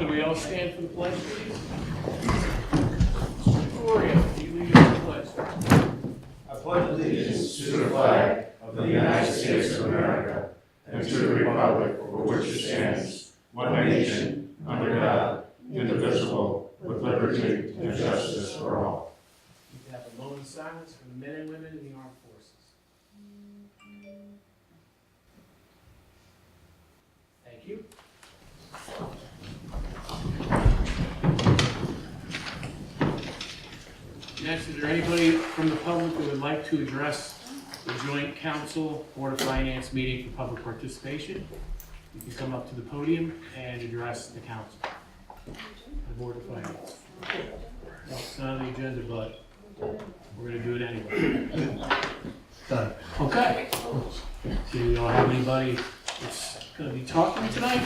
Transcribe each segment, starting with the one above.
Could we all stand for the pledge, please? Gloria, can you lead us in the pledge? I pledge allegiance to the flag of the United States of America and to the republic for which it stands, one nation, under God, indivisible, with liberty and justice for all. You can have a moment of silence for the men and women in the armed forces. Thank you. Next, is there anybody from the public who would like to address the Joint Council Board of Finance meeting for public participation? You can come up to the podium and address the council, the Board of Finance. It's not on the agenda, but we're going to do it anyway. Done. Okay. Do you all have anybody that's going to be talking tonight?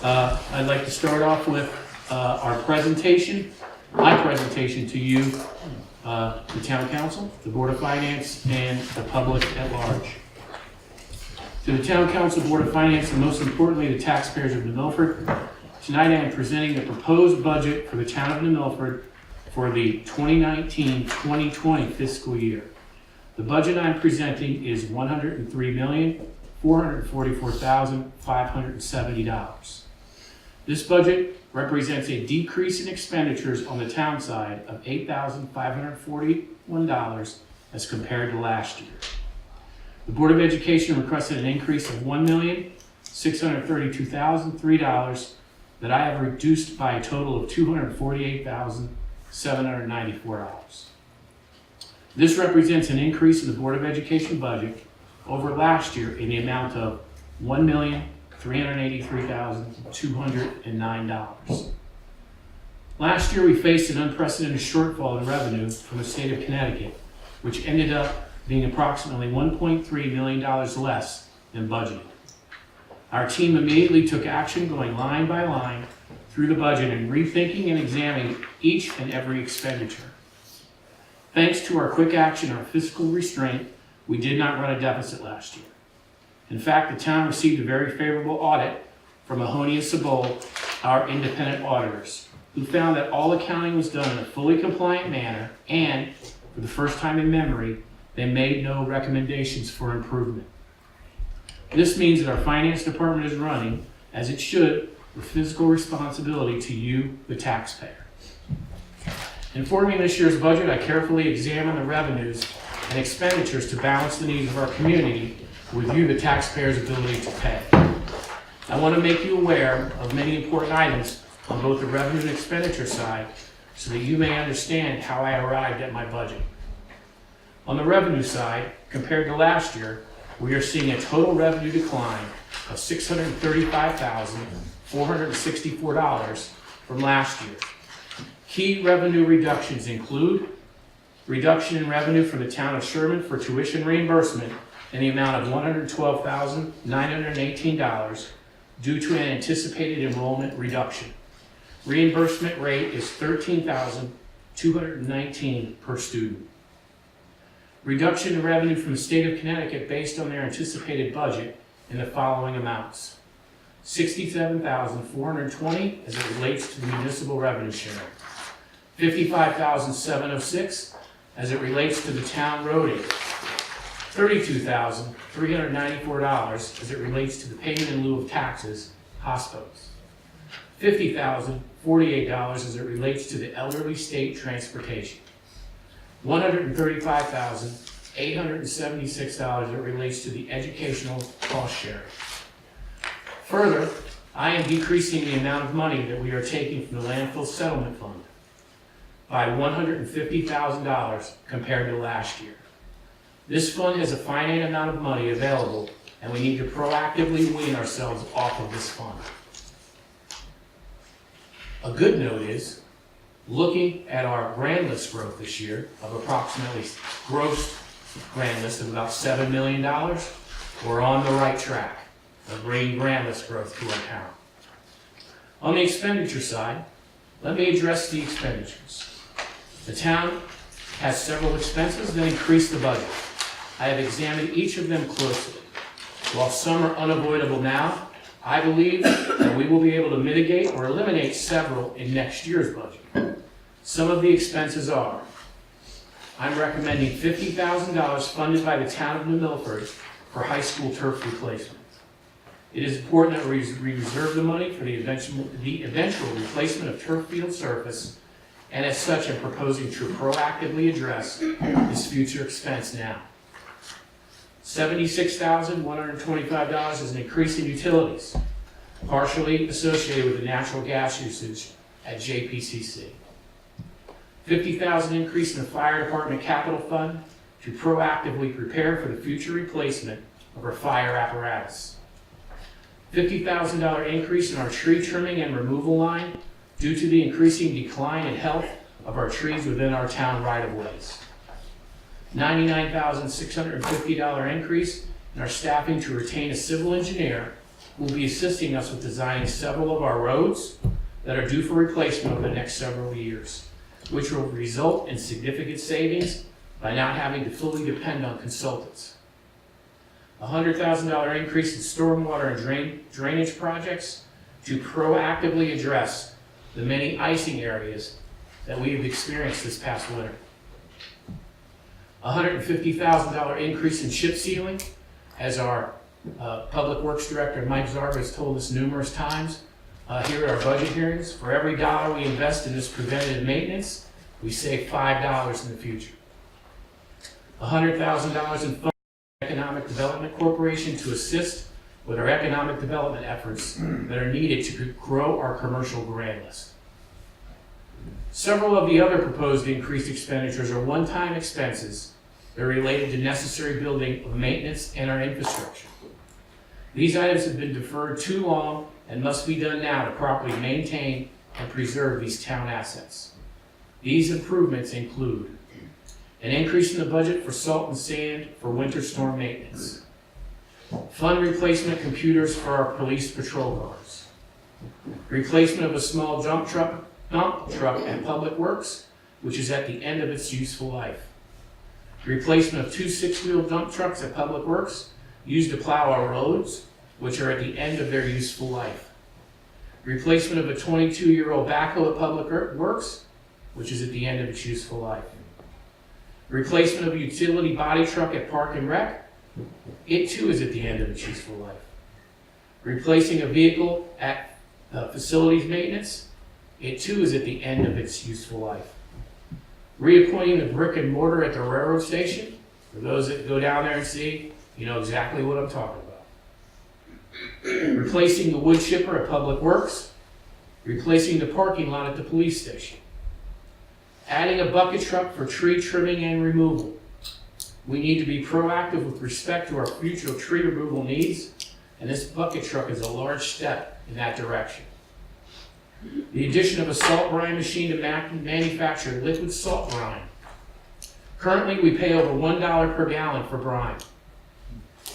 I'd like to start off with our presentation, my presentation to you, the Town Council, the Board of Finance, and the public at large. To the Town Council, Board of Finance, and most importantly, the taxpayers of New Milford, tonight I am presenting the proposed budget for the Town of New Milford for the 2019-2020 fiscal year. The budget I'm presenting is $103,444,570. This budget represents a decrease in expenditures on the town side of $8,541 as compared to last year. The Board of Education requested an increase of $1,632,003 that I have reduced by a total of $248,794. This represents an increase in the Board of Education budget over last year in the amount of $1,383,209. Last year we faced an unprecedented shortfall in revenue from the state of Connecticut, which ended up being approximately $1.3 million less than budgeted. Our team immediately took action, going line by line through the budget and rethinking and examining each and every expenditure. Thanks to our quick action and our fiscal restraint, we did not run a deficit last year. In fact, the town received a very favorable audit from Mahoney & Sabol, our independent auditors, who found that all accounting was done in a fully compliant manner, and for the first time in memory, they made no recommendations for improvement. This means that our finance department is running, as it should, with fiscal responsibility to you, the taxpayer. In forming this year's budget, I carefully examined the revenues and expenditures to balance the needs of our community with you, the taxpayer's ability to pay. I want to make you aware of many important items on both the revenue and expenditure side so that you may understand how I arrived at my budget. On the revenue side, compared to last year, we are seeing a total revenue decline of $635,464 from last year. Key revenue reductions include reduction in revenue for the town of Sherman for tuition reimbursement in the amount of $112,918 due to an anticipated enrollment reduction. Reimbursement rate is $13,219 per student. Reduction in revenue from the state of Connecticut based on their anticipated budget in the following amounts: $67,420 as it relates to the municipal revenue share, $55,706 as it relates to the town road aid, $32,394 as it relates to the payment in lieu of taxes, hospitals, $50,048 as it relates to the elderly state transportation, $135,876 as it relates to the educational cost sharing. Further, I am decreasing the amount of money that we are taking from the landfill settlement fund by $150,000 compared to last year. This fund has a finite amount of money available, and we need to proactively wean ourselves off of this fund. A good note is, looking at our grand list growth this year of approximately gross grand list of about $7 million, we're on the right track of bringing grand list growth to our town. On the expenditure side, let me address the expenditures. The town has several expenses that increase the budget. I have examined each of them closely. While some are unavoidable now, I believe that we will be able to mitigate or eliminate several in next year's budget. Some of the expenses are: I'm recommending $50,000 funded by the town of New Milford for high school turf replacement. It is important that we reserve the money for the eventual replacement of turf field surface, and as such, I'm proposing to proactively address this future expense now. $76,125 is an increase in utilities, partially associated with the natural gas usage at JPCC. $50,000 increase in the fire department capital fund to proactively prepare for the future replacement of our fire apparatus. $50,000 increase in our tree trimming and removal line due to the increasing decline in health of our trees within our town right-of-ways. $99,650 increase in our staffing to retain a civil engineer who will be assisting us with designing several of our roads that are due for replacement over the next several years, which will result in significant savings by not having to fully depend on consultants. A $100,000 increase in stormwater and drainage projects to proactively address the many icing areas that we have experienced this past winter. A $150,000 increase in chip sealing, as our Public Works Director, Mike Zarba, has told us numerous times here at our budget hearings. For every dollar we invest in this preventative maintenance, we save $5 in the future. $100,000 in funds for Economic Development Corporation to assist with our economic development efforts that are needed to grow our commercial grant list. Several of the other proposed increased expenditures are one-time expenses that are related to necessary building of maintenance and our infrastructure. These items have been deferred too long and must be done now to properly maintain and preserve these town assets. These improvements include an increase in the budget for salt and sand for winter storm maintenance, fund replacement computers for our police patrol cars, replacement of a small dump truck at Public Works, which is at the end of its useful life, replacement of 2 6-wheel dump trucks at Public Works used to plow our roads, which are at the end of their useful life, replacement of a 22-year-old backhoe at Public Works, which is at the end of its useful life, replacement of a utility body truck at Park and Rec, it too is at the end of its useful life, replacing a vehicle at facilities maintenance, it too is at the end of its useful life, reappointing the brick and mortar at the railroad station. For those that go down there and see, you know exactly what I'm talking about. Replacing the wood chipper at Public Works, replacing the parking lot at the police station, adding a bucket truck for tree trimming and removal. We need to be proactive with respect to our future tree removal needs, and this bucket truck is a large step in that direction. The addition of a salt brine machine to manufacture liquid salt brine. Currently, we pay over $1 per gallon for brine.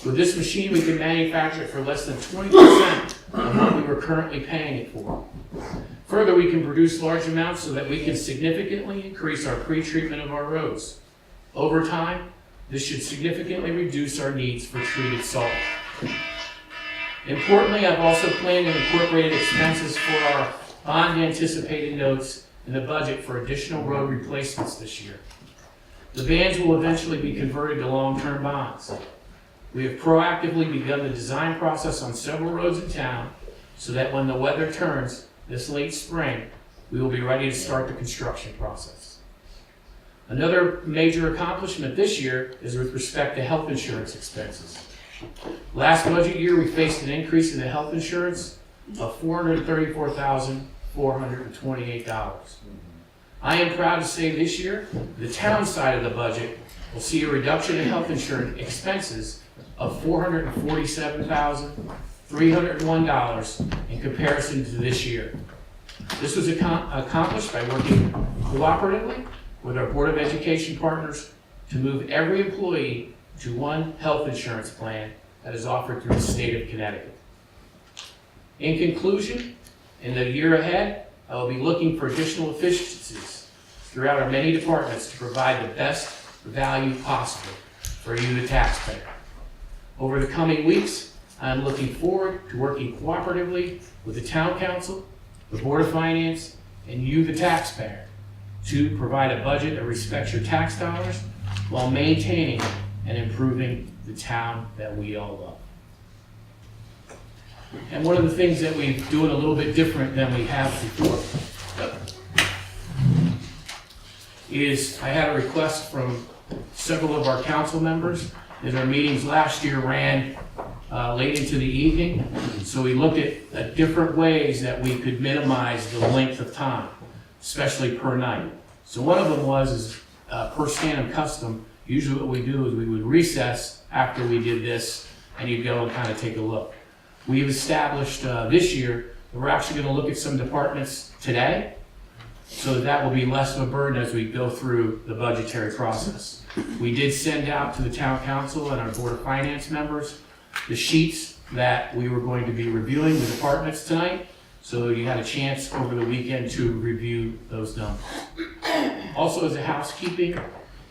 With this machine, we can manufacture it for less than 20% of what we were currently paying it for. Further, we can produce large amounts so that we can significantly increase our pre-treatment of our roads. Over time, this should significantly reduce our needs for treated salt. Importantly, I've also planned and incorporated expenses for our bond anticipated notes in the budget for additional road replacements this year. The bonds will eventually be converted to long-term bonds. We have proactively begun the design process on several roads in town so that when the weather turns this late spring, we will be ready to start the construction process. Another major accomplishment this year is with respect to health insurance expenses. Last budget year, we faced an increase in the health insurance of $434,428. I am proud to say this year, the town side of the budget will see a reduction in health insurance expenses of $447,301 in comparison to this year. This was accomplished by working cooperatively with our Board of Education partners to move every employee to one health insurance plan that is offered through the state of Connecticut. In conclusion, in the year ahead, I will be looking for additional efficiencies throughout our many departments to provide the best value possible for you, the taxpayer. Over the coming weeks, I'm looking forward to working cooperatively with the Town Council, the Board of Finance, and you, the taxpayer, to provide a budget that respects your tax dollars while maintaining and improving the town that we all love. And one of the things that we do it a little bit different than we have before is I had a request from several of our council members, as our meetings last year ran late into the evening. So we looked at different ways that we could minimize the length of time, especially per night. So one of them was per Stanham custom. Usually what we do is we would recess after we did this, and you'd go and kind of take a look. We've established this year that we're actually going to look at some departments today, so that will be less of a burden as we go through the budgetary process. We did send out to the Town Council and our Board of Finance members the sheets that we were going to be reviewing the departments tonight, so you had a chance over the weekend to review those numbers. Also, as a housekeeping,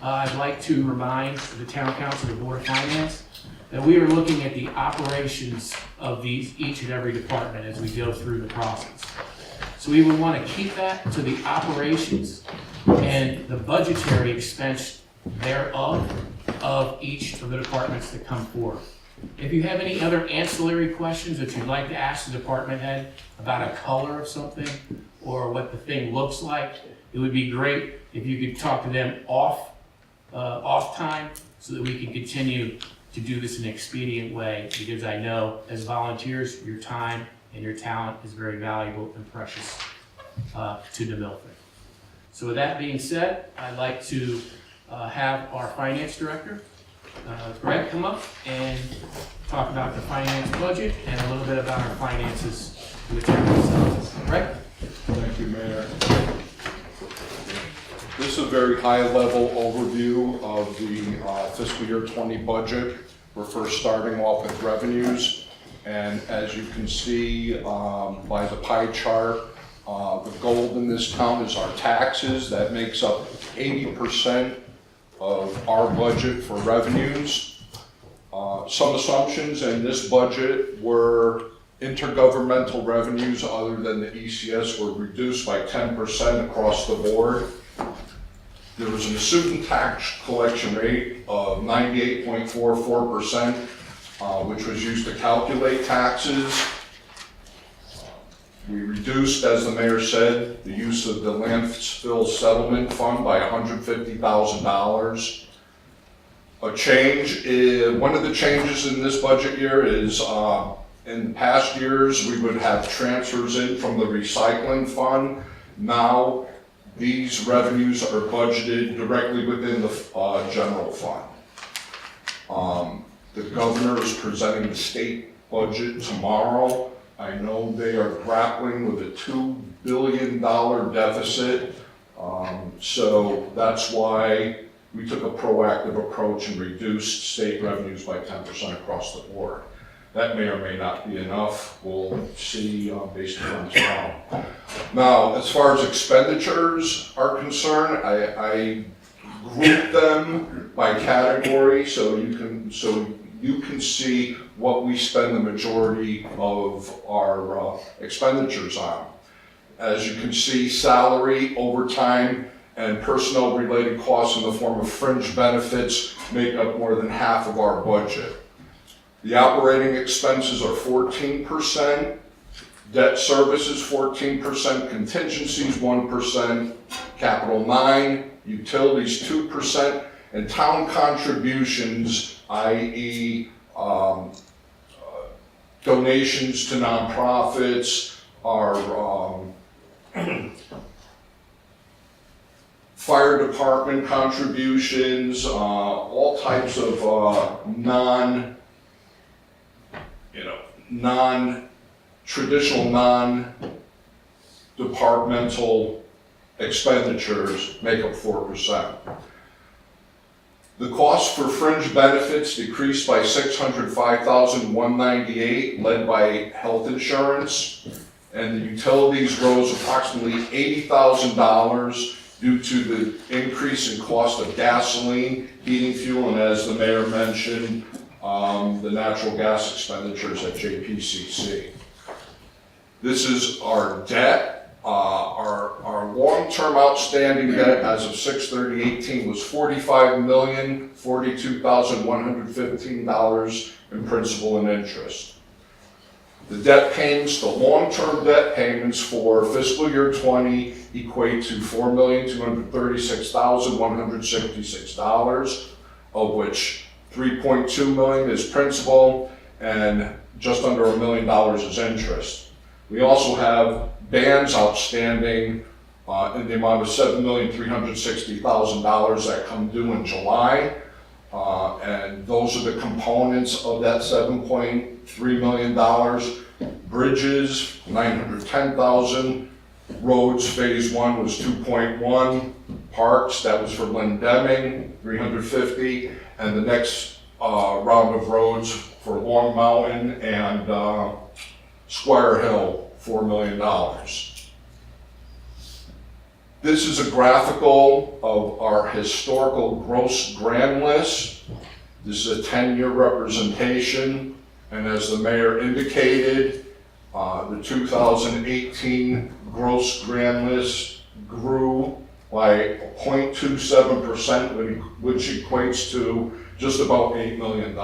I'd like to remind the Town Council and the Board of Finance that we are looking at the operations of each and every department as we go through the process. So we would want to keep that to the operations and the budgetary expense thereof of each of the departments that come forward. If you have any other ancillary questions that you'd like to ask the department head about a color of something or what the thing looks like, it would be great if you could talk to them off time so that we can continue to do this in an expedient way, because I know as volunteers, your time and your talent is very valuable and precious to the Milford. So with that being said, I'd like to have our finance director, Greg, come up and talk about the finance budget and a little bit about our finances in the town themselves. Greg? Thank you, Mayor. This is a very high-level overview of the fiscal year 20 budget. We're first starting off with revenues, and as you can see by the pie chart, the gold in this town is our taxes. That makes up 80% of our budget for revenues. Some assumptions in this budget were intergovernmental revenues other than the ECS were reduced by 10% across the board. There was an assumed tax collection rate of 98.44%, which was used to calculate taxes. We reduced, as the mayor said, the use of the landfill settlement fund by $150,000. One of the changes in this budget year is in past years, we would have transfers in from the recycling fund. Now, these revenues are budgeted directly within the general fund. The governor is presenting the state budget tomorrow. I know they are grappling with a $2 billion deficit. So that's why we took a proactive approach and reduced state revenues by 10% across the board. That may or may not be enough. We'll see based on tomorrow. Now, as far as expenditures are concerned, I grouped them by category so you can see what we spend the majority of our expenditures on. As you can see, salary, overtime, and personnel-related costs in the form of fringe benefits make up more than half of our budget. The operating expenses are 14%, debt service is 14%, contingencies 1%, capital 9%, utilities 2%, and town contributions, i.e. Donations to nonprofits, our fire department contributions, all types of non-traditional, non-departmental expenditures make up 4%. The cost for fringe benefits decreased by $605,198, led by health insurance, and the utilities rose approximately $80,000 due to the increase in cost of gasoline, heating fuel, and as the mayor mentioned, the natural gas expenditures at JPCC. This is our debt. Our long-term outstanding debt as of 6/30/18 was $45,042,115 in principal and interest. The debt payments, the long-term debt payments for fiscal year 20 equate to $4,236,166, of which $3.2 million is principal and just under $1 million is interest. We also have bands outstanding in the amount of $7,360,000 that come due in July. And those are the components of that $7.3 million. Bridges, $910,000. Roads, phase 1 was 2.1. Parks, that was for Lynn Deming, $350,000. And the next round of roads for Long Mountain and Squire Hill, $4 million. This is a graphical of our historical gross grand list. This is a 10-year representation, and as the mayor indicated, the 2018 gross grand list grew by 0.27%, which equates to just about $8 million.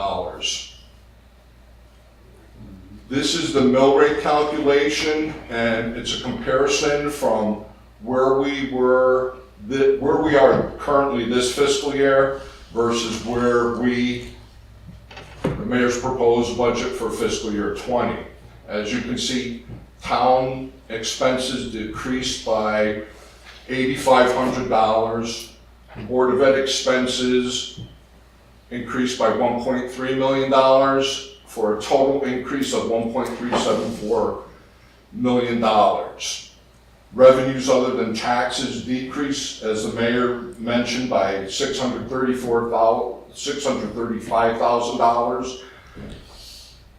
This is the mill rate calculation, and it's a comparison from where we are currently this fiscal year versus where the mayor's proposed budget for fiscal year 20. As you can see, town expenses decreased by $8,500. Board of Ed expenses increased by $1.3 million for a total increase of $1.374 million. Revenues other than taxes decreased, as the mayor mentioned, by $635,000.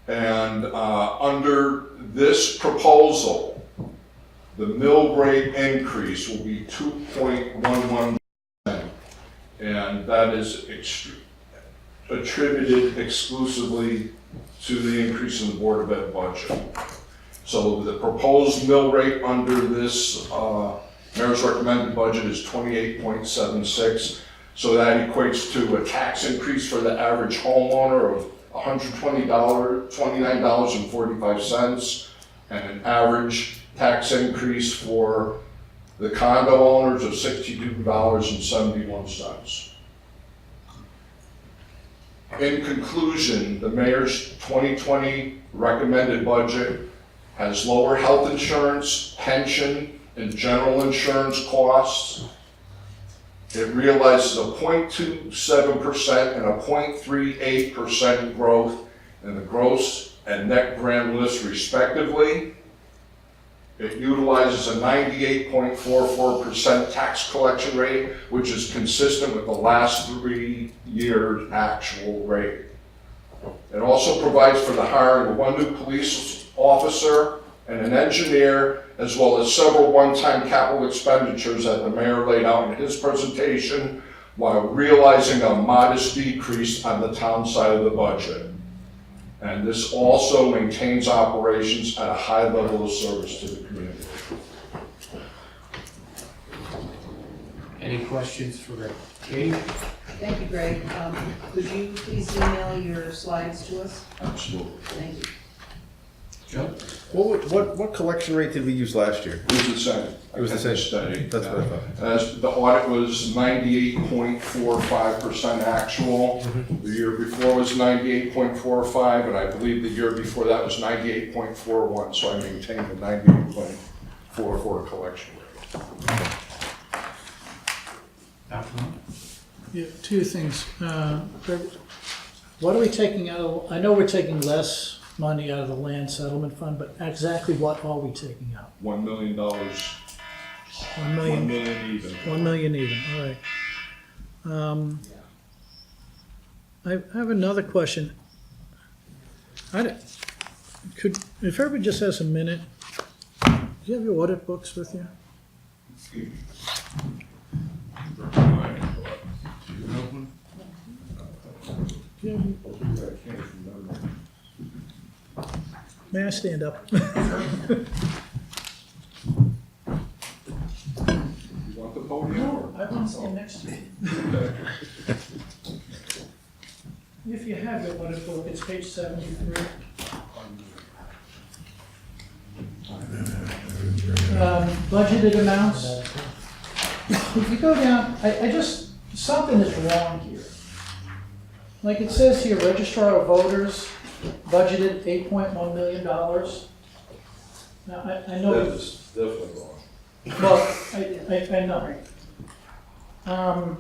And under this proposal, the mill rate increase will be 2.11%, and that is attributed exclusively to the increase in the Board of Ed budget. So the proposed mill rate under this mayor's recommended budget is 28.76. So that equates to a tax increase for the average homeowner of $129.45, and an average tax increase for the condo owners of $62.71. In conclusion, the mayor's 2020 recommended budget has lower health insurance, pension, and general insurance costs. It realizes a 0.27% and a 0.38% growth in the gross and net grand list respectively. It utilizes a 98.44% tax collection rate, which is consistent with the last 3 years' actual rate. It also provides for the hiring of 1 new police officer and an engineer, as well as several one-time capital expenditures that the mayor laid out in his presentation, while realizing a modest decrease on the town side of the budget. And this also maintains operations at a high level of service to the community. Any questions for Greg? Katie? Thank you, Greg. Could you please email your slides to us? Absolutely. Thank you. Joe? What collection rate did we use last year? It was the same. It was the same. Steady. That's what I thought. As the audit was 98.45% actual. The year before was 98.45, and I believe the year before that was 98.41, so I maintained the 98.44 collection rate. Yeah, 2 things. What are we taking out of, I know we're taking less money out of the land settlement fund, but exactly what are we taking out? $1 million. 1 $1 million, million even. 1 million even, all right. I have another question. If everybody just has a minute, do you have your audit books with you? Do you have May I stand up? You want the podium or? I want to stand next to you. Okay. If you have your audit book, it's page 73. Budgeted amounts. If you go down, I just, something is wrong here. Like it says here, registrar of voters budgeted $8.1 million. Now, I know. That is definitely wrong. Well, I know.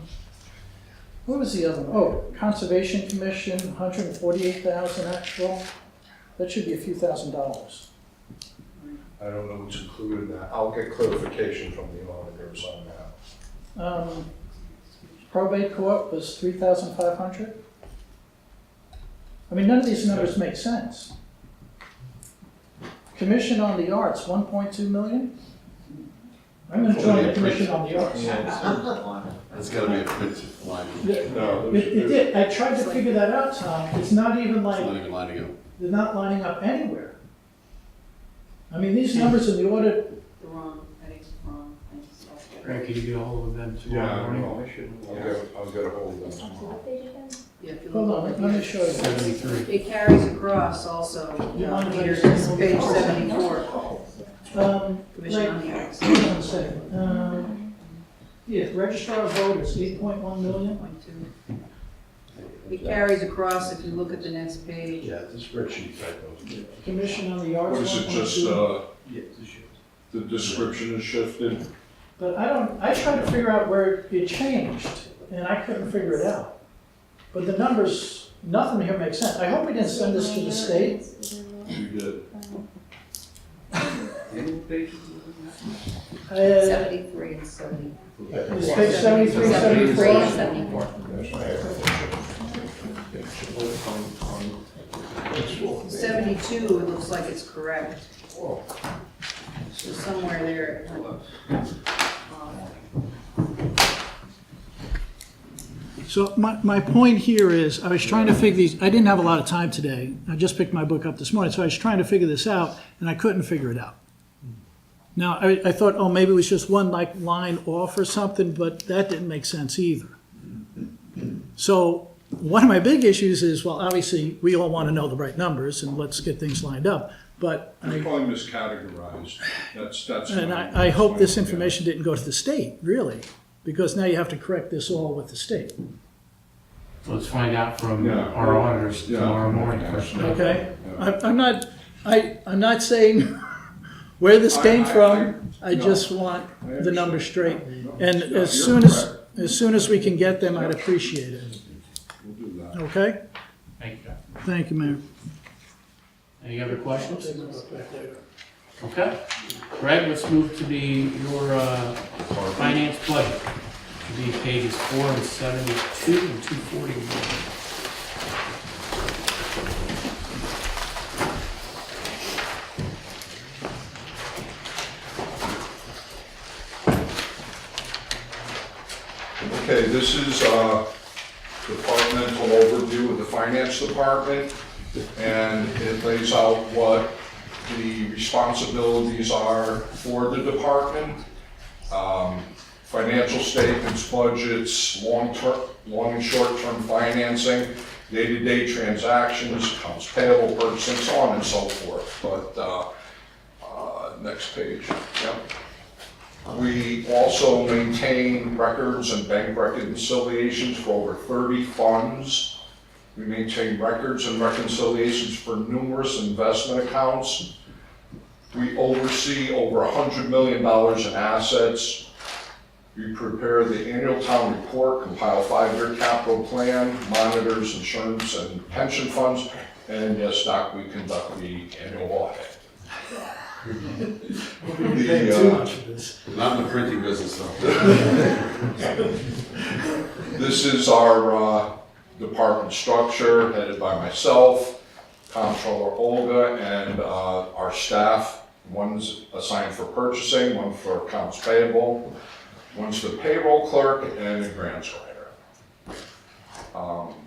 What was the other one? Oh, Conservation Commission, 148,000 actual. That should be a few $1,000s. I don't know what's included in that. I'll get clarification from the auditors on that. Probate court was 3,500. I mean, none of these numbers make sense. Commission on the Arts, 1.2 million. I'm going to join the Commission on the Arts. It's gotta be a fixed line. No, It did. I tried to figure that out, Tom. It's not even It's like, not even lining up. they're not lining up anywhere. I mean, these numbers in the audit, The wrong, I think it's wrong. I think it's also- Greg, can you get a hold of them Yeah, tomorrow morning? no, I'll get a hold of them tomorrow. Yeah, if you hold look on, over let me here. show you. 73. It carries across also, You want to Peter, page- page 74, Commission on the Arts. Hold on a second. Yeah, registrar of voters, 8.1 million. 1.2. It carries across if you look at the next page. Yeah, the spreadsheet typos. Commission on the Arts, What is it, just, 1.2. the description is shifted? But I tried to figure out where it changed, and I couldn't figure it out. But the numbers, nothing here makes sense. I hope we didn't send this to the state. You did. Uh, 73 and 70. It's page 73, 73 74. and 74. That's right. 72, it looks like it's correct. So somewhere there. So my point here is, I was trying to figure these, I didn't have a lot of time today. I just picked my book up this morning, so I was trying to figure this out, and I couldn't figure it out. Now, I thought, oh, maybe it was just one like line off or something, but that didn't make sense either. So one of my big issues is, well, obviously, we all want to know the right numbers, and let's get things lined up. But You're probably miscategorized. That's. and my- I hope this yeah. information didn't go to the state, really, because now you have to correct this all with the state. Let's find out from Yeah. our auditors Yeah. tomorrow morning. Okay? Yeah. I'm not saying where this came from. I no. just want the numbers straight. And Yeah, as you're correct. soon as we can get them, I'd appreciate it. We'll do that. Okay? Thank you. Thank you, Mayor. Any other questions? Okay. Greg, let's move to your finance budget. Should be pages 472 and 241. Okay, this is a departmental overview of the finance department, and it lays out what the responsibilities are for the department. Financial statements, budgets, long and short-term financing, day-to-day transactions, accounts payable, purchasing, so on and so forth. But, next page, yep. We also maintain records and bank reconciliations for over 30 funds. We maintain records and reconciliations for numerous investment accounts. We oversee over $100 million in assets. We prepare the annual town report, compile 5-year capital plan, monitors insurance and pension funds, and yes, Doc, we conduct the annual audit. Not in the printing business though. This is our department structure headed by myself, Comptroller Olga, and our staff. One's assigned for purchasing, one for accounts payable, one's the payroll clerk, and a grants writer.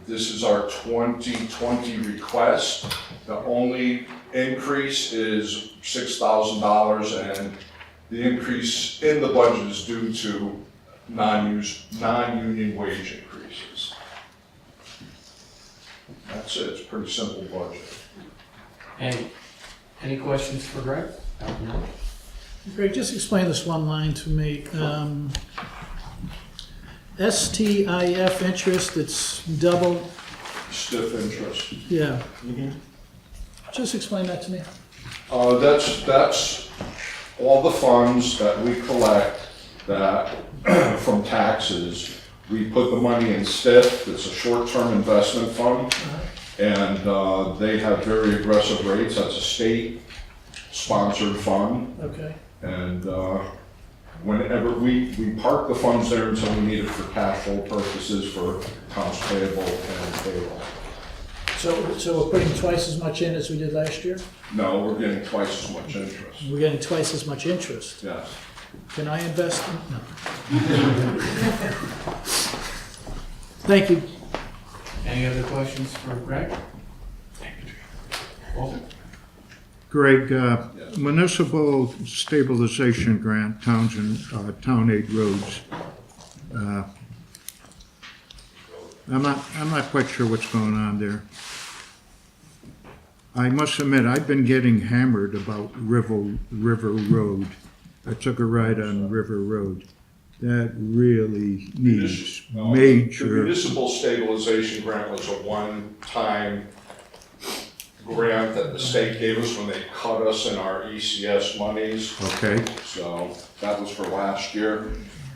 This is our 2020 request. The only increase is $6,000, and the increase in the budget is due to non-union wage increases. That's it, it's a pretty simple budget. And any questions for Greg? No? Greg, just explain this one line to me. STIF interest, it's double, Stiff interest. yeah. Just explain that to me. That's all the funds that we collect that, from taxes. We put the money in STIF, it's a short-term investment fund, and they have very aggressive rates. That's a state-sponsored fund, Okay. and whenever we park the funds there until we need it for cash flow purposes for accounts payable and payroll. So we're putting twice as much in as we did last year? No, we're getting twice as much interest, We're getting twice as much interest. yes. Can I invest in? No. Thank you. Any other questions for Greg? Walter? Greg, municipal stabilization grant, towns and town aid roads. I'm not quite sure what's going on there. I must admit, I've been getting hammered about River Road. I took a ride on River Road. That really needs The major. municipal stabilization grant was a one-time grant that the state gave us when they cut us in our ECS monies. Okay, So that was for last year.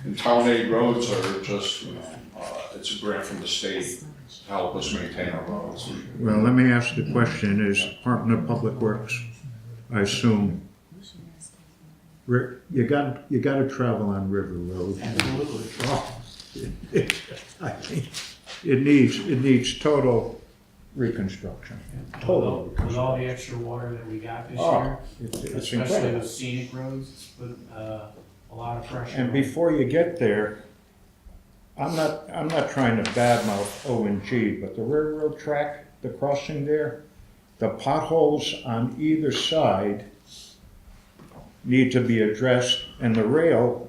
And town aid roads are just, it's a grant from the state to help us maintain our roads. well, let me ask the question, is Department of Public Works, I assume, you gotta travel on River Road. Absolutely. I mean, it needs total reconstruction. Total. With all the extra water that we got this Oh, year, it's especially incredible. those scenic roads, it's put a lot of pressure. And on. before you get there, I'm not trying to badmouth O&G, but the railroad track, the crossing there, the potholes on either side need to be addressed, and the rail,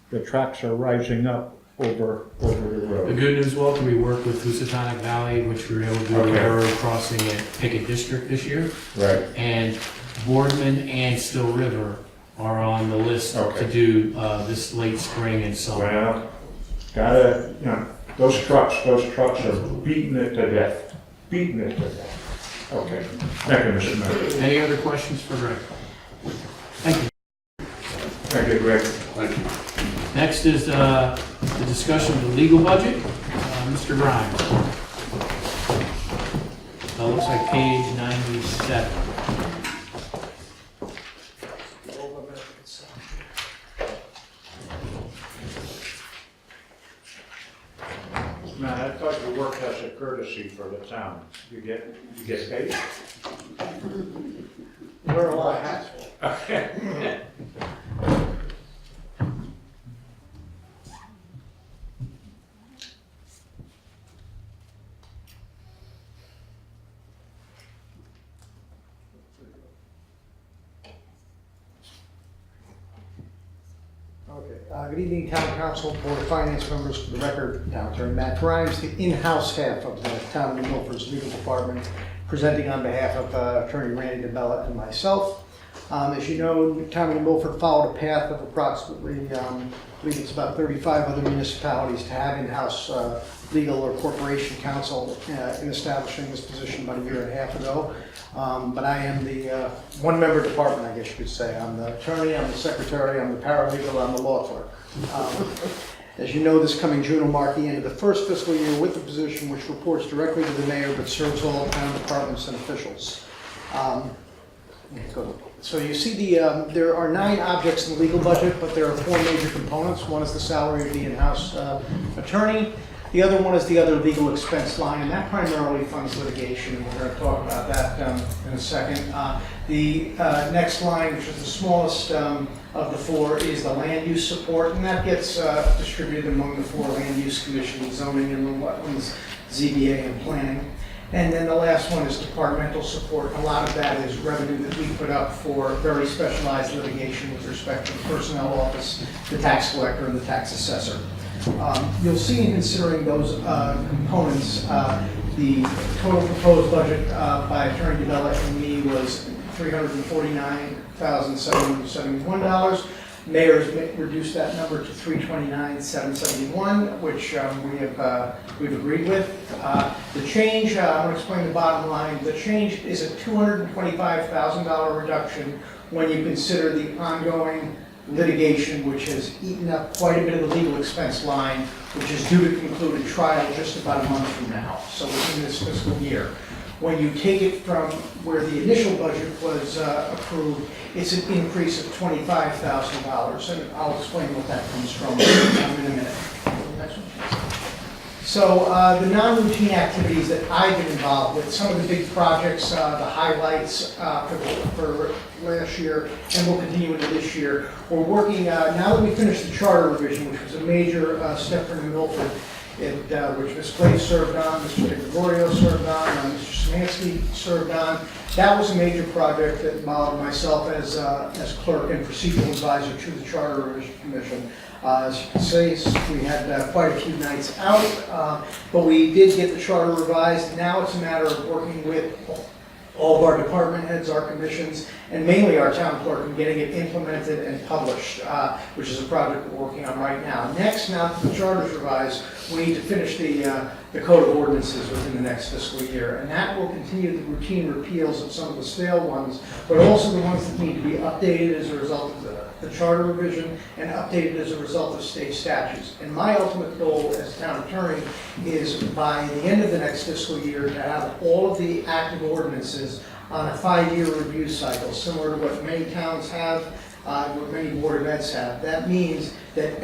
the tracks are rising up over the The road. good news, Walter, we worked with Housatonic Valley, which we were able to do a Okay. railroad crossing at Pickett District this year. Right. And Boardman and Still River are on the list Okay. to do this late spring and summer. Well, gotta, those trucks are beating it to death, Okay, thank you, Mr. Mayor. Any other questions for Greg? Thank you. Thank you, Greg. Thank you. Next is the discussion of the legal budget. Mr. Grimes. Looks like page 97. Man, I thought you worked as a courtesy for the town. You get paid? Wear a lot of hats. Okay, good evening, Town Council, Board of Finance members. For the record, Town Attorney Matt Grimes, the in-house half of the Town of New Milford's legal department, presenting on behalf of Attorney Randy DeBella and myself. As you know, Town of New Milford followed a path of approximately, I believe it's about 35 other municipalities to have in-house legal or corporation counsel in establishing this position about a year and a half ago. But I am the one-member department, I guess you could say. I'm the attorney, I'm the secretary, I'm the paralegal, I'm the law clerk. As you know, this coming June will mark the end of the first fiscal year with the position, which reports directly to the mayor but serves all town departments and officials. So you see there are 9 objects in the legal budget, but there are 4 major components. One is the salary of the in-house attorney. The other one is the other legal expense line, and that primarily funds litigation, and we're going to talk about that in a second. The next line, which is the smallest of the four, is the land use support, and that gets distributed among the four land use commissions, zoning and wetlands, ZBA, and planning. And then the last one is departmental support. A lot of that is revenue that we put up for very specialized litigation with respect to the personnel office, the tax collector, and the tax assessor. You'll see in considering those components, the total proposed budget by Attorney DeBella and me was $349,771. Mayor's reduced that number to $329,771, which we've agreed with. The change, I'm going to explain the bottom line. The change is a $225,000 reduction when you consider the ongoing litigation, which has eaten up quite a bit of the legal expense line, which is due to conclude a trial just about a month from now, so within this fiscal year. When you take it from where the initial budget was approved, it's an increase of $25,000, and I'll explain what that comes from in a minute. Next one. So the non-routine activities that I've been involved with, some of the big projects, the highlights for last year, and we'll continue into this year. We're working, now that we finished the charter revision, which was a major step for New Milford, which Ms. Clay served on, Mr. Gregorio served on, Mr. Szymanski served on. That was a major project that involved myself as clerk and procedural advisor to the Charter Revision Commission. As you can see, we had quite a few nights out, but we did get the charter revised. Now it's a matter of working with all of our department heads, our commissions, and mainly our town clerk, and getting it implemented and published, which is a project we're working on right now. Next, now that the charter's revised, we need to finish the code of ordinances within the next fiscal year, and that will continue the routine repeals of some of the stale ones, but also the ones that need to be updated as a result of the charter revision and updated as a result of state statutes. And my ultimate goal as town attorney is by the end of the next fiscal year to have all of the active ordinances on a 5-year review cycle, similar to what many towns have, what many Board of Eds have. That means that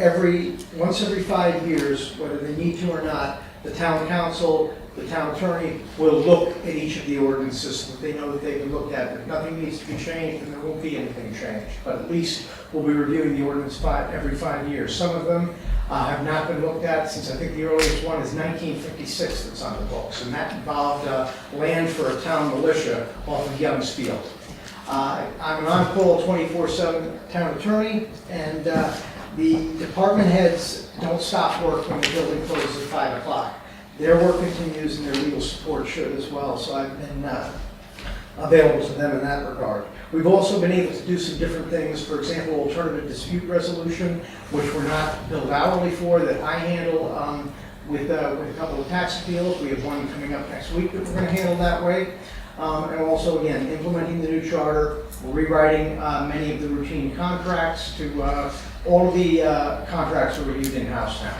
once every 5 years, whether they need to or not, the town council, the town attorney will look at each of the ordinances so that they know that they've been looked at. If nothing needs to be changed, then there won't be anything changed. But at least we'll be reviewing the ordinance every 5 years. Some of them have not been looked at since I think the earliest one is 1956 that's on the books, and that involved land for a town militia off of Young's Field. I'm an on-call 24/7 town attorney, and the department heads don't stop work when the building closes at 5 o'clock. Their work continues and their legal support should as well, so I've been available to them in that regard. We've also been able to do some different things, for example, alternative dispute resolution, which we're not billed hourly for, that I handle with a couple of tax appeals. We have one coming up next week that we're going to handle that way. And also, again, implementing the new charter, rewriting many of the routine contracts to all of the contracts are reviewed in-house now.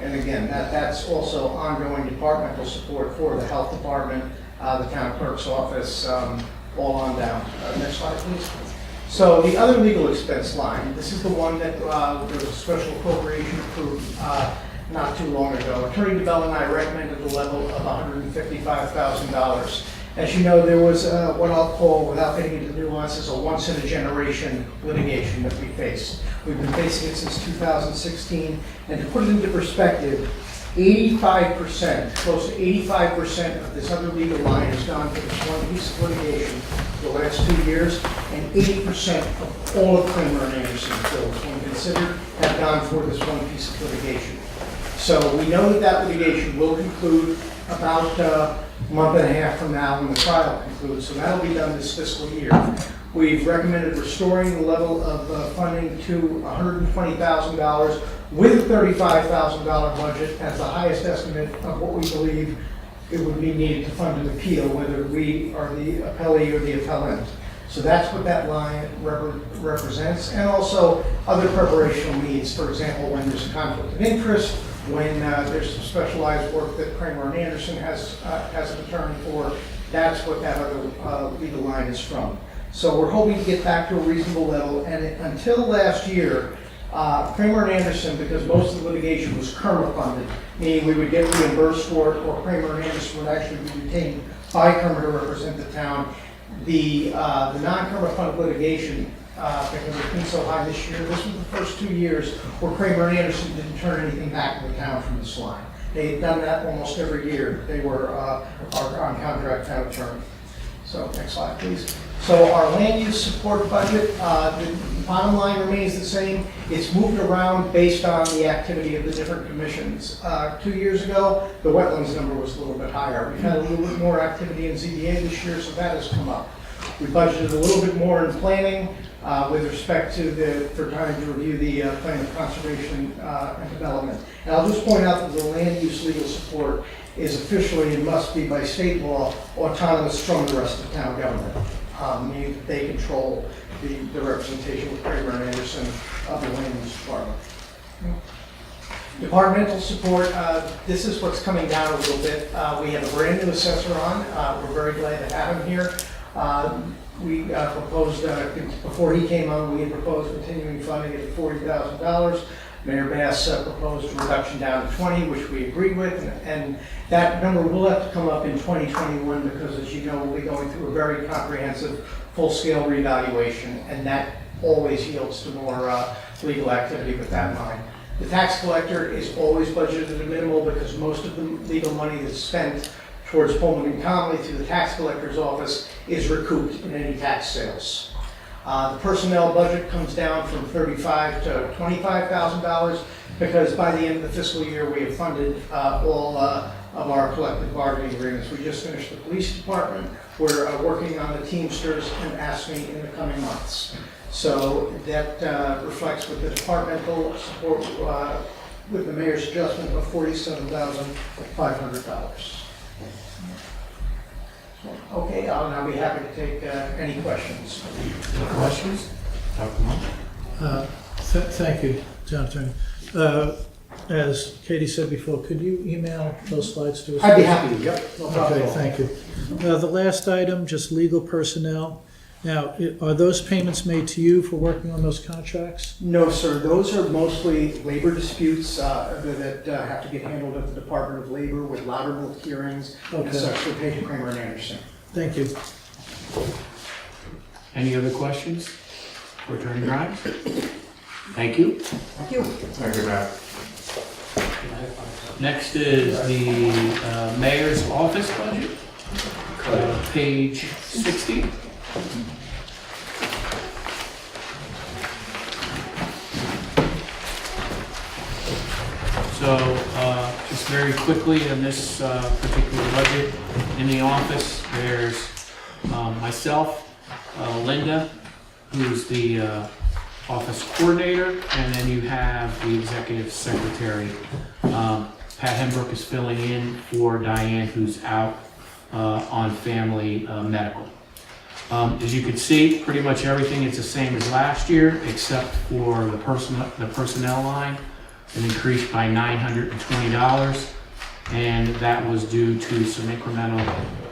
And again, that's also ongoing departmental support for the health department, the town clerk's office, all on down. Next slide, please. So the other legal expense line, this is the one that there was a special appropriation approved not too long ago. Attorney DeBella and I recommended the level of $155,000. As you know, there was what I'll call, without getting into nuances, a once-in-a-generation litigation that we face. We've been facing it since 2016, and to put it into perspective, 85%, close to 85% of this other legal line has gone for this one piece of litigation for the last 2 years, and 80% of all of Kramer and Anderson's bills, when considered, have gone for this one piece of litigation. So we know that litigation will conclude about a month and a half from now when the trial concludes, so that'll be done this fiscal year. We've recommended restoring the level of funding to $120,000 with a $35,000 budget as the highest estimate of what we believe it would be needed to fund an appeal, whether we are the appellee or the appellant. So that's what that line represents, and also other preparational needs. For example, when there's a conflict of interest, when there's some specialized work that Kramer and Anderson has an attorney for, that's what that other legal line is from. So we're hoping to get back to a reasonable level, and until last year, Kramer and Anderson, because most of the litigation was Kerma funded, meaning we would get reimbursed for it, or Kramer and Anderson would actually be retained by Kerma to represent the town. The non-Kerma funded litigation, because it's been so high this year, this was the first 2 years where Kramer and Anderson didn't turn anything back to the town from this line. They had done that almost every year. They were our on-contract town attorney. So next slide, please. So our land use support budget, the bottom line remains the same. It's moved around based on the activity of the different commissions. 2 years ago, the wetlands number was a little bit higher. We've had a little bit more activity in ZBA this year, so that has come up. We budgeted a little bit more in planning with respect to for time to review the plan of conservation and development. And I'll just point out that the land use legal support is officially and must be by state law autonomous from the rest of town government. Meaning that they control the representation with Kramer and Anderson of the land use department. Departmental support, this is what's coming down a little bit. We have a brand new assessor on. We're very glad to have him here. We proposed, before he came on, we had proposed continuing funding at $40,000. Mayor Bass proposed a reduction down to 20, which we agreed with, and that number will have to come up in 2021 because, as you know, we'll be going through a very comprehensive, full-scale reevaluation, and that always yields to more legal activity with that in mind. The tax collector is always budgeted at a minimal because most of the legal money that's spent towards Pullman and Conley through the tax collector's office is recouped in any tax sales. The personnel budget comes down from $35,000 to $25,000 because by the end of the fiscal year we have funded all of our collective bargaining agreements. We just finished the police department. We're working on the Teamsters and ASME in the coming months. So that reflects with the departmental support with the mayor's adjustment of $47,500. Okay, I'll now be happy to take any questions. Questions? Dr. Monk? Thank you, John Attorney. As Katie said before, could you email those slides to us? I'd be happy to, yep. No problem. Okay, thank you. The last item, just legal personnel. Now, are those payments made to you for working on those contracts? No, sir. Those are mostly labor disputes that have to get handled at the Department of Labor with lateral hearings and such. They're paid to Kramer and Anderson. Thank you. Any other questions for Attorney Grimes? Thank you. Thank you. Thank you, Matt. Next is the mayor's office budget, page 60. So, just very quickly in this particular budget, in the office, there's myself, Linda, who's the office coordinator, and then you have the executive secretary. Pat Hembrook is filling in for Diane, who's out on family medical. As you can see, pretty much everything is the same as last year, except for the personnel line. It increased by $920, and that was due to some incremental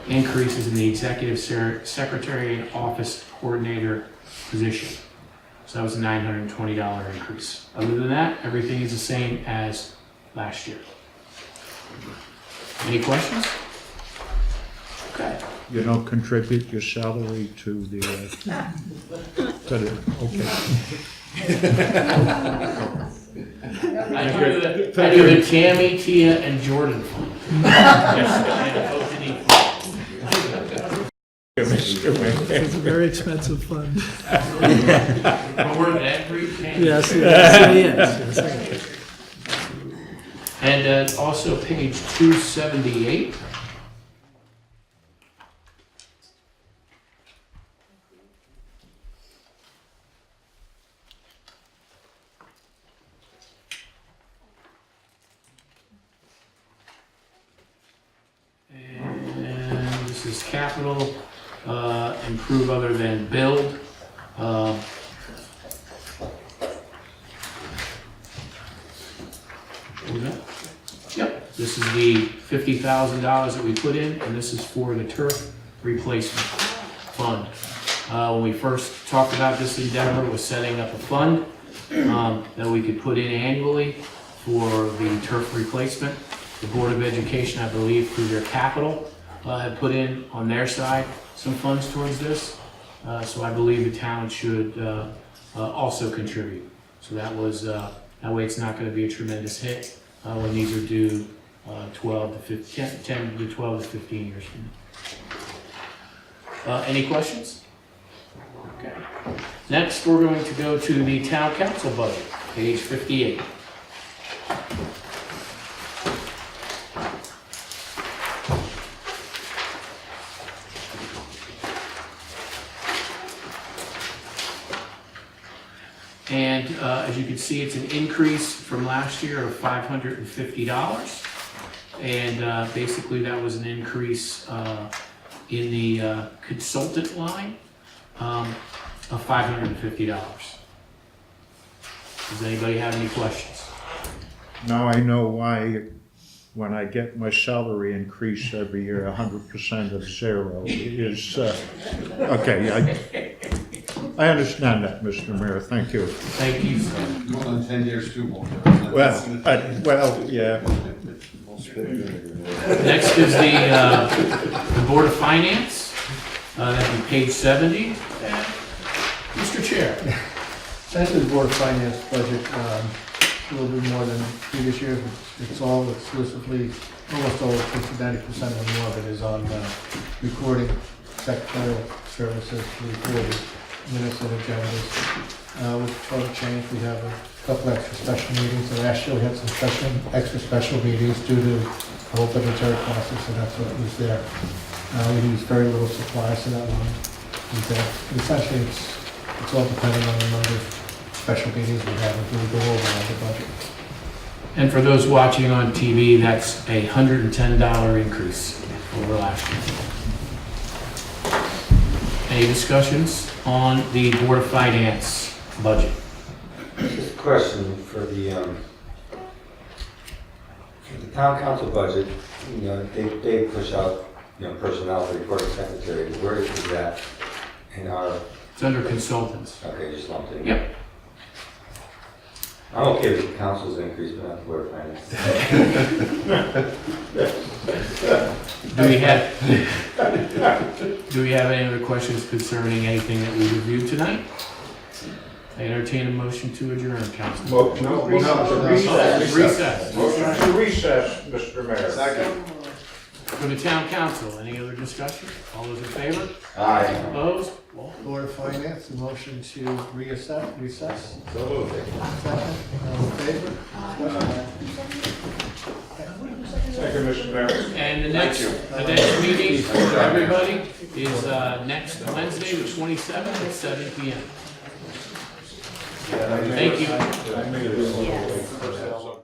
increases in the executive secretary and office coordinator position. So that was a $920 increase. Other than that, everything is the same as last year. Any questions? Okay. You don't contribute your salary to the, okay. I do the Tammy, Tia, and Jordan fund. Yes, It's a very expensive fund. but we're every penny. Yes. And also page 278. And this is capital, improve other than build. Yep, this is the $50,000 that we put in, and this is for the turf replacement fund. When we first talked about this endeavor, was setting up a fund. that we could put in annually for the turf replacement. The Board of Education, I believe, through their capital, had put in on their side some funds towards this. So I believe the town should also contribute. So that was, that way it's not going to be a tremendous hit when these are due 12 to 15, 10 to 12 to 15 years from now. Any questions? Okay. Next, we're going to go to the town council budget, page 58. And as you can see, it's an increase from last year of $550. And basically that was an increase in the consultant line of $550. Does anybody have any questions? Now I know why, when I get my salary increase every year, 100% of zero is, okay, I understand that, Mr. Mayor, thank you. Thank you, sir. More than 10 years too long. Well, yeah. Next is the Board of Finance, that'd be page 70. Mr. Chair. That's the Board of Finance budget, a little bit more than previous years. It's all exclusively, almost all, 90% or more of it is on recording, secretarial services, recording, minutes and agendas. With total change, we have a couple extra special meetings. And last year we had some extra special meetings due to the whole budgetary process, and that's what was there. We use very little supplies in that line. And, essentially, it's all depending on the number of special meetings we have until we go over on the budget. And for those watching on TV, that's a $110 increase over last year. Any discussions on the Board of Finance budget? Just a question for the town council budget. You know, they push out, personnel, the recording secretary. Where is that in our? It's under consultants. Okay, just lumped in. Yep. I'm okay with the council's increase, but not the Board of Finance. Do we have any other questions concerning anything that we reviewed tonight? I entertain a motion to adjourn, Council. Recess. Motion to recess, Mr. Mayor. Second. For the town council, any other discussion? All those in favor? Aye. Opposed? Walter? Board of Finance, a motion to recess. So moved. Second, all in favor? Second, Mr. Mayor. And the next meeting for everybody is next Wednesday, the 27th at 7 p.m. Thank you. I made it a little late.